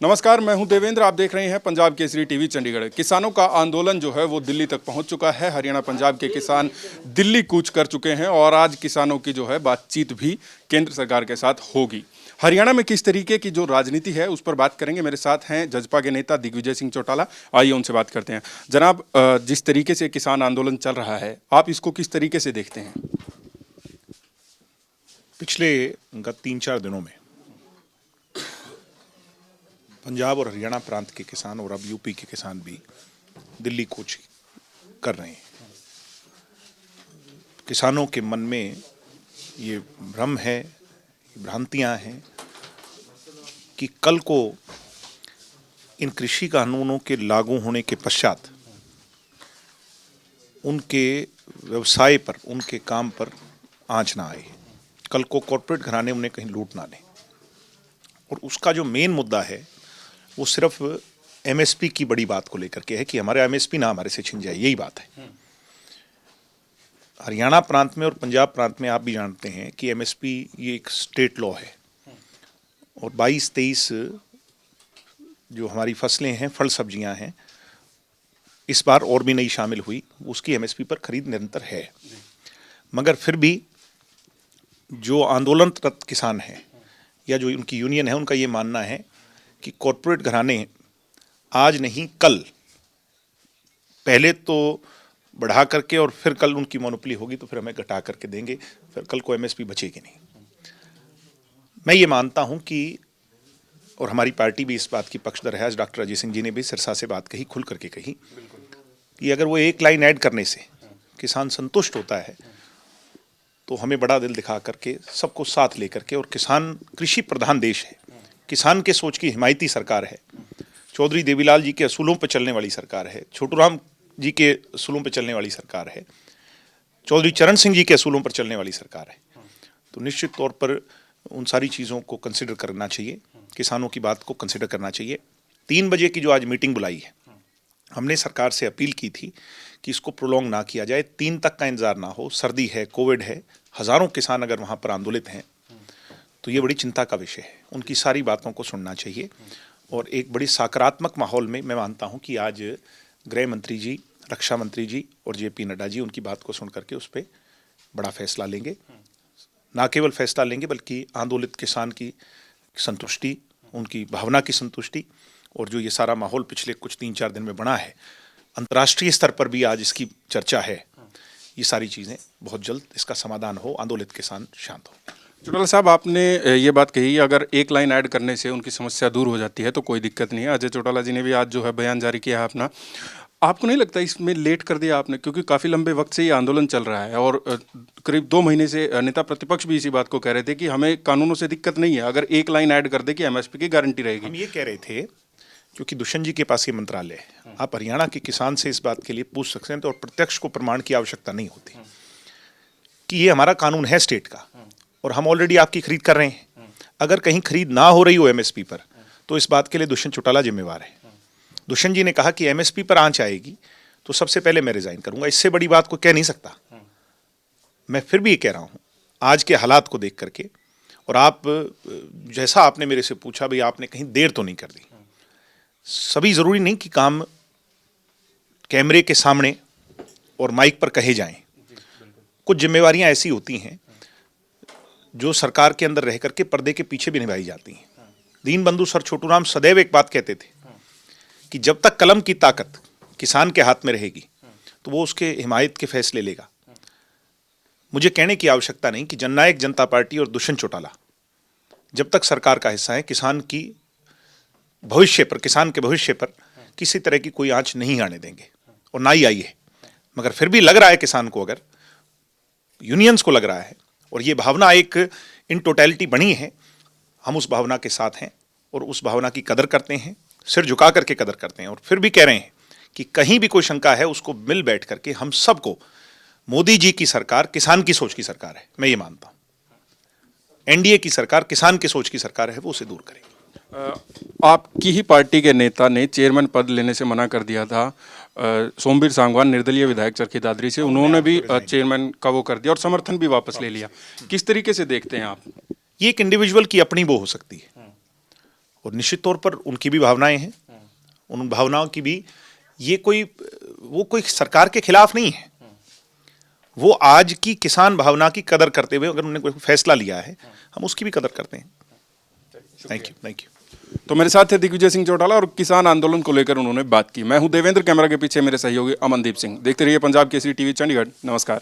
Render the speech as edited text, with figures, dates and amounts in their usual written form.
नमस्कार, मैं हूं देवेंद्र। आप देख रहे हैं पंजाब केसरी टीवी चंडीगढ़। किसानों का आंदोलन जो है वो दिल्ली तक पहुंच चुका है। हरियाणा पंजाब के किसान दिल्ली कूच कर चुके हैं और आज किसानों की जो है बातचीत भी केंद्र सरकार के साथ होगी। हरियाणा में किस तरीके की जो राजनीति है उस पर बात करेंगे। मेरे साथ हैं जजपा के नेता दिग्विजय सिंह चौटाला। आइए उनसे बात करते हैं। जनाब, जिस तरीके से किसान आंदोलन चल रहा है, आप इसको किस तरीके से देखते हैं? पिछले गत 3-4 दिनों में पंजाब और हरियाणा प्रांत के किसान और अब यूपी के किसान भी दिल्ली कूच कर रहे हैं। किसानों के मन में ये भ्रम है, भ्रांतियां हैं कि कल को इन कृषि कानूनों के लागू होने के पश्चात उनके व्यवसाय पर, उनके काम पर आंच ना आए, कल को कॉर्पोरेट घराने उन्हें कहीं लूट ना लें। और उसका जो मेन मुद्दा है वो सिर्फ एमएसपी की बड़ी बात को लेकर के है कि हमारे एमएसपी ना हमारे से छिन जाए, यही बात है। हरियाणा प्रांत में और पंजाब प्रांत में आप भी जानते हैं कि एमएसपी ये एक स्टेट लॉ है और 22-23 जो हमारी फसलें हैं, फल सब्जियां हैं, इस बार और भी नई शामिल हुई, उसकी एमएसपी पर खरीद निरंतर है। मगर फिर भी जो आंदोलनरत किसान हैं या जो उनकी यूनियन है, उनका ये मानना है कि कॉर्पोरेट घराने आज नहीं कल, पहले तो बढ़ा करके और फिर कल उनकी मोनोपोली होगी तो फिर हमें घटा करके देंगे, फिर कल को एमएसपी बचेगी नहीं। मैं ये मानता हूं कि, और हमारी पार्टी भी इस बात की पक्षधर है, आज डॉक्टर अजय सिंह जी ने भी सिरसा से बात कही, खुल करके कही कि अगर वो एक लाइन ऐड करने से किसान संतुष्ट होता है तो हमें बड़ा दिल दिखा करके सबको साथ लेकर के, और किसान कृषि प्रधान देश है, किसान के सोच की हिमायती सरकार है, चौधरी देवीलाल जी के असूलों पर चलने वाली सरकार है, छोटूराम जी के असूलों पर चलने वाली सरकार है, चौधरी चरण सिंह जी के असूलों पर चलने वाली सरकार है, तो निश्चित तौर पर उन सारी चीज़ों को कंसिडर करना चाहिए, किसानों की बात को कंसिडर करना चाहिए। 3 बजे की जो आज मीटिंग बुलाई है, हमने सरकार से अपील की थी कि इसको प्रोलॉन्ग ना किया जाए, 3 तक का इंतजार ना हो। सर्दी है, कोविड है, हज़ारों किसान अगर वहाँ पर आंदोलित हैं तो ये बड़ी चिंता का विषय है। उनकी सारी बातों को सुनना चाहिए और एक बड़ी सकारात्मक माहौल में मैं मानता हूँ कि आज गृह मंत्री जी, रक्षा मंत्री जी और जेपी नड्डा जी उनकी बात को सुन करके उस पर बड़ा फैसला लेंगे। ना केवल फैसला लेंगे बल्कि आंदोलित किसान की संतुष्टि, उनकी भावना की संतुष्टि, और जो ये सारा माहौल पिछले कुछ 3-4 दिन में बना है, अंतर्राष्ट्रीय स्तर पर भी आज इसकी चर्चा है, ये सारी चीज़ें बहुत जल्द इसका समाधान हो, आंदोलित किसान शांत हो। चौटाला साहब, आपने ये बात कही, अगर एक लाइन ऐड करने से उनकी समस्या दूर हो जाती है तो कोई दिक्कत नहीं है। अजय चौटाला जी ने भी आज जो है बयान जारी किया है अपना। आपको नहीं लगता इसमें लेट कर दिया आपने? क्योंकि काफ़ी लंबे वक्त से ये आंदोलन चल रहा है और करीब 2 महीने से नेता प्रतिपक्ष भी इसी बात को कह रहे थे कि हमें कानूनों से दिक्कत नहीं है, अगर एक लाइन ऐड कर दे कि एमएसपी की गारंटी रहेगी। हम ये कह रहे थे क्योंकि दुष्यंत जी के पास ये मंत्रालय है, आप हरियाणा के किसान से इस बात के लिए पूछ सकते हैं, तो और प्रत्यक्ष को प्रमाण की आवश्यकता नहीं होती कि ये हमारा कानून है स्टेट का और हम ऑलरेडी आपकी खरीद कर रहे हैं। अगर कहीं खरीद ना हो रही हो एमएसपी पर तो इस बात के लिए दुष्यंत चौटाला जिम्मेवार है। दुष्यंत जी ने कहा कि एमएसपी पर आंच आएगी तो सबसे पहले मैं रिजाइन करूंगा, इससे बड़ी बात को कह नहीं सकता। मैं फिर भी ये कह रहा हूं, आज के हालात को देख करके, और आप जैसा आपने मेरे से पूछा, भाई आपने कहीं देर तो नहीं कर दी। सभी जरूरी नहीं कि काम कैमरे के सामने और माइक पर कहे जाएं। कुछ जिम्मेवारियां ऐसी होती हैं जो सरकार के अंदर रह करके पर्दे के पीछे भी निभाई जाती हैं। दीनबंधु सर छोटूराम सदैव एक बात कहते थे कि जब तक कलम की ताकत किसान के हाथ में रहेगी तो वो उसके हिमायत के फैसले लेगा। मुझे कहने की आवश्यकता नहीं कि जननायक जनता पार्टी और दुष्यंत चौटाला जब तक सरकार का हिस्सा है, किसान की भविष्य पर, किसान के भविष्य पर किसी तरह की कोई आंच नहीं आने देंगे और ना ही आई है। मगर फिर भी लग रहा है किसान को, अगर यूनियंस को लग रहा है और ये भावना एक इन टोटलिटी बनी है, हम उस भावना के साथ हैं और उस भावना की कदर करते हैं, सिर झुका करके कदर करते हैं। और फिर भी कह रहे हैं कि कहीं भी कोई शंका है उसको मिल बैठ करके हम सबको, मोदी जी की सरकार किसान की सोच की सरकार है, मैं ये मानता हूं। एनडीए की सरकार किसान की सोच की सरकार है, वो उसे दूर करेगी। आपकी ही पार्टी के नेता ने चेयरमैन पद लेने से मना कर दिया था सोमवीर सांगवान, निर्दलीय विधायक चरखी दादरी से, उन्होंने भी चेयरमैन का वो कर दिया और समर्थन भी वापस ले लिया। किस तरीके से देखते हैं आप? ये एक इंडिविजुअल की अपनी वो हो सकती है और निश्चित तौर पर उनकी भी भावनाएं हैं, उन भावनाओं की भी, ये कोई सरकार के खिलाफ नहीं है। वो आज की किसान भावना की कदर करते हुए अगर उन्होंने कोई फैसला लिया है, हम उसकी भी कदर करते हैं। Thank you. तो मेरे साथ थे दिग्विजय सिंह चौटाला और किसान आंदोलन को लेकर उन्होंने बात की। मैं हूं देवेंद्र, कैमरा के पीछे मेरे सहयोगी अमनदीप सिंह। देखते रहिए पंजाब केसरी टीवी चंडीगढ़। नमस्कार।